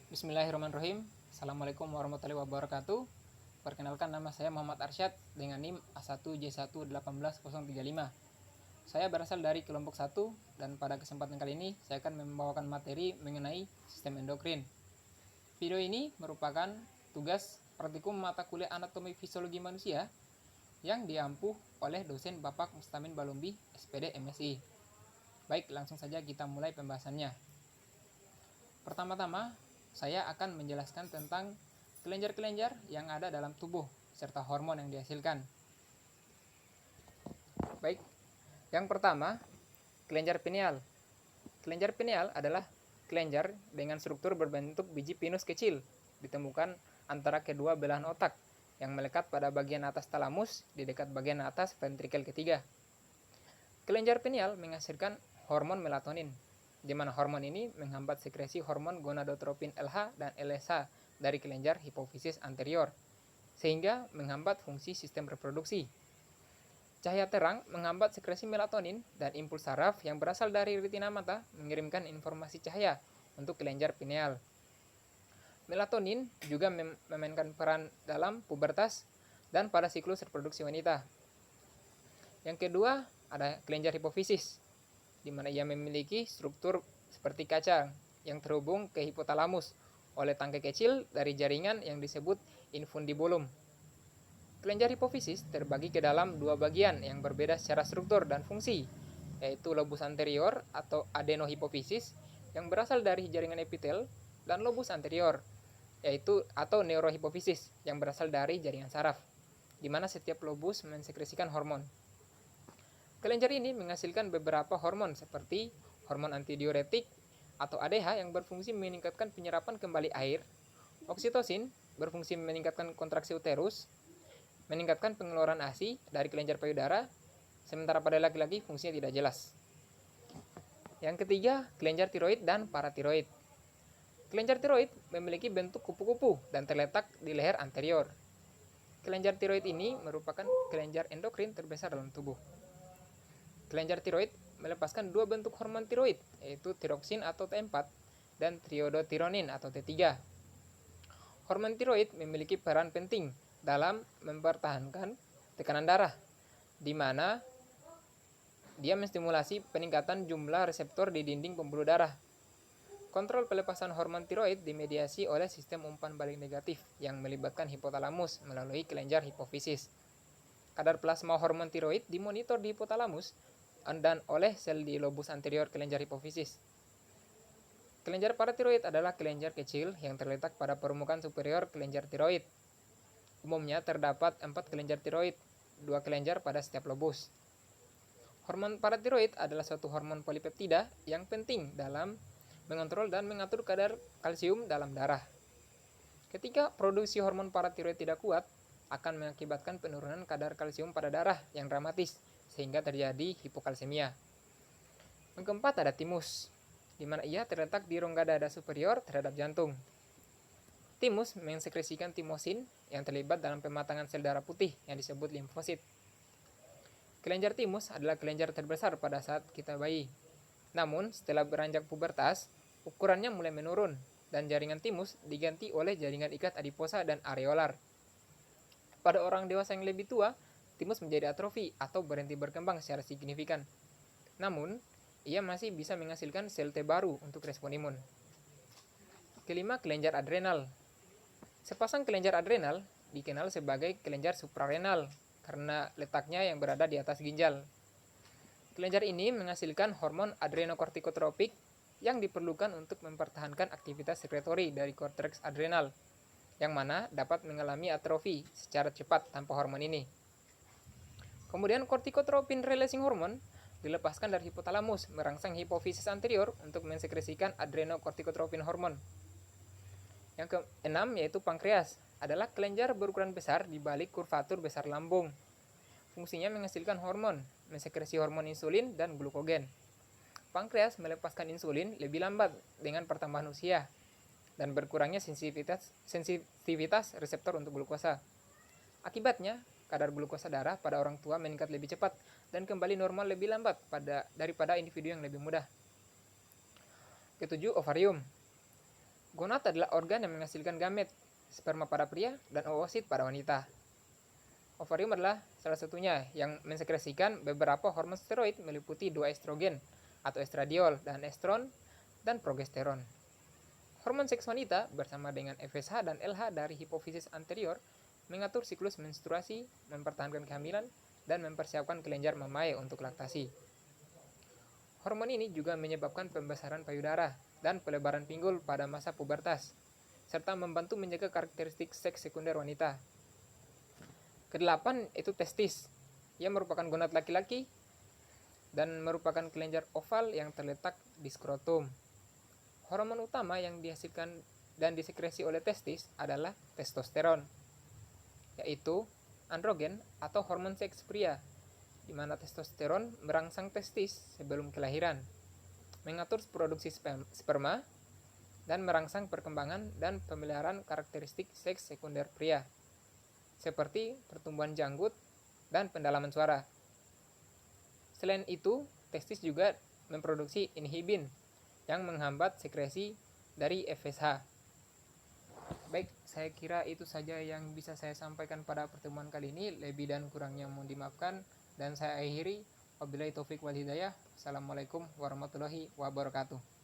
Bismillahirrahmanirrahim. Assalamualaikum warahmatullahi wabarakatuh. Perkenalkan, nama saya Muhammad Arsyad dengan NIM A1J1181035. Saya berasal dari kelompok 1 dan pada kesempatan kali ini saya akan membawakan materi mengenai sistem endokrin. Video ini merupakan tugas praktikum mata kuliah anatomi fisiologi manusia yang diampuh oleh dosen Bapak Mustamin Balumbi, SPD MSI. Baik, langsung saja kita mulai pembahasannya. Pertama-tama, saya akan menjelaskan tentang kelenjar-kelenjar yang ada dalam tubuh serta hormon yang dihasilkan. Baik, yang pertama, kelenjar pineal. Kelenjar pineal adalah kelenjar dengan struktur berbentuk biji pinus kecil, ditemukan antara kedua belahan otak yang melekat pada bagian atas talamus di dekat bagian atas ventrikel ketiga. Kelenjar pineal menghasilkan hormon melatonin, di mana hormon ini menghambat sekresi hormon gonadotropin LH dan LSH dari kelenjar hipofisis anterior, sehingga menghambat fungsi sistem reproduksi. Cahaya terang menghambat sekresi melatonin dan impuls saraf yang berasal dari retina mata mengirimkan informasi cahaya untuk kelenjar pineal. Melatonin juga memainkan peran dalam pubertas dan pada siklus reproduksi wanita. Yang kedua, ada kelenjar hipofisis, di mana ia memiliki struktur seperti kacang yang terhubung ke hipotalamus oleh tangkai kecil dari jaringan yang disebut infundibulum. Kelenjar hipofisis terbagi ke dalam dua bagian yang berbeda secara struktur dan fungsi, yaitu lobus anterior atau adenohipofisis yang berasal dari jaringan epitel dan lobus anterior, yaitu atau neurohipofisis yang berasal dari jaringan saraf, di mana setiap lobus mensekresikan hormon. Kelenjar ini menghasilkan beberapa hormon seperti hormon antidiuretik atau ADH yang berfungsi meningkatkan penyerapan kembali air, oksitosin berfungsi meningkatkan kontraksi uterus, meningkatkan pengeluaran ASI dari kelenjar payudara, sementara pada laki-laki fungsinya tidak jelas. Yang ketiga, kelenjar tiroid dan paratiroid. Kelenjar tiroid memiliki bentuk kupu-kupu dan terletak di leher anterior. Kelenjar tiroid ini merupakan kelenjar endokrin terbesar dalam tubuh. Kelenjar tiroid melepaskan dua bentuk hormon tiroid, yaitu tiroksin atau T4 dan triodotironin atau T3. Hormon tiroid memiliki peran penting dalam mempertahankan tekanan darah, di mana dia menstimulasi peningkatan jumlah reseptor di dinding pembuluh darah. Kontrol pelepasan hormon tiroid dimediasi oleh sistem umpan balik negatif yang melibatkan hipotalamus melalui kelenjar hipofisis. Kadar plasma hormon tiroid dimonitor di hipotalamus dan oleh sel di lobus anterior kelenjar hipofisis. Kelenjar paratiroid adalah kelenjar kecil yang terletak pada permukaan superior kelenjar tiroid. Umumnya terdapat 4 kelenjar tiroid, 2 kelenjar pada setiap lobus. Hormon paratiroid adalah suatu hormon polipeptida yang penting dalam mengontrol dan mengatur kadar kalsium dalam darah. Ketika produksi hormon paratiroid tidak kuat, akan mengakibatkan penurunan kadar kalsium pada darah yang dramatis, sehingga terjadi hipokalsemia. Yang keempat ada timus, di mana ia terletak di rongga dada superior terhadap jantung. Timus mensekresikan timosin yang terlibat dalam pematangan sel darah putih yang disebut limfosit. Kelenjar timus adalah kelenjar terbesar pada saat kita bayi. Namun, setelah beranjak pubertas, ukurannya mulai menurun dan jaringan timus diganti oleh jaringan ikat adiposa dan areolar. Pada orang dewasa yang lebih tua, timus menjadi atrofi atau berhenti berkembang secara signifikan. Namun, ia masih bisa menghasilkan sel T baru untuk respon imun. Kelima, kelenjar adrenal. Sepasang kelenjar adrenal dikenal sebagai kelenjar suprarenal karena letaknya yang berada di atas ginjal. Kelenjar ini menghasilkan hormon adrenokortikotropik yang diperlukan untuk mempertahankan aktivitas sekretori dari korteks adrenal, yang mana dapat mengalami atrofi secara cepat tanpa hormon ini. Kemudian kortikotropin releasing hormone dilepaskan dari hipotalamus merangsang hipofisis anterior untuk mensekresikan adrenokortikotropin hormone. Yang keenam yaitu pankreas, adalah kelenjar berukuran besar di balik kurvatur besar lambung. Fungsinya menghasilkan hormon, mensekresi hormon insulin dan glukogen. Pankreas melepaskan insulin lebih lambat dengan pertambahan usia dan berkurangnya sensitivitas reseptor untuk glukosa. Akibatnya, kadar glukosa darah pada orang tua meningkat lebih cepat dan kembali normal lebih lambat daripada individu yang lebih muda. Ketujuh, ovarium. Gonad adalah organ yang menghasilkan gamet, sperma pada pria dan oosit pada wanita. Ovarium adalah salah satunya yang mensekresikan beberapa hormon steroid meliputi 2 estrogen atau estradiol dan estron dan progesteron. Hormon seks wanita bersama dengan FSH dan LH dari hipofisis anterior mengatur siklus menstruasi, mempertahankan kehamilan, dan mempersiapkan kelenjar mamae untuk laktasi. Hormon ini juga menyebabkan pembesaran payudara dan pelebaran pinggul pada masa pubertas, serta membantu menjaga karakteristik seks sekunder wanita. Kedelapan itu testis. Ia merupakan gonad laki-laki dan merupakan kelenjar oval yang terletak di skrotum. Hormon utama yang dihasilkan dan disekresi oleh testis adalah testosteron, yaitu androgen atau hormon seks pria, di mana testosteron merangsang testis sebelum kelahiran, mengatur produksi sperma, dan merangsang perkembangan dan pemeliharaan karakteristik seks sekunder pria, seperti pertumbuhan janggut dan pendalaman suara. Selain itu, testis juga memproduksi inhibin yang menghambat sekresi dari FSH. Baik, saya kira itu saja yang bisa saya sampaikan pada pertemuan kali ini. Lebih dan kurangnya mohon dimaafkan. Dan saya akhiri. Wabillahi taufik wal hidayah. Assalamualaikum warahmatullahi wabarakatuh.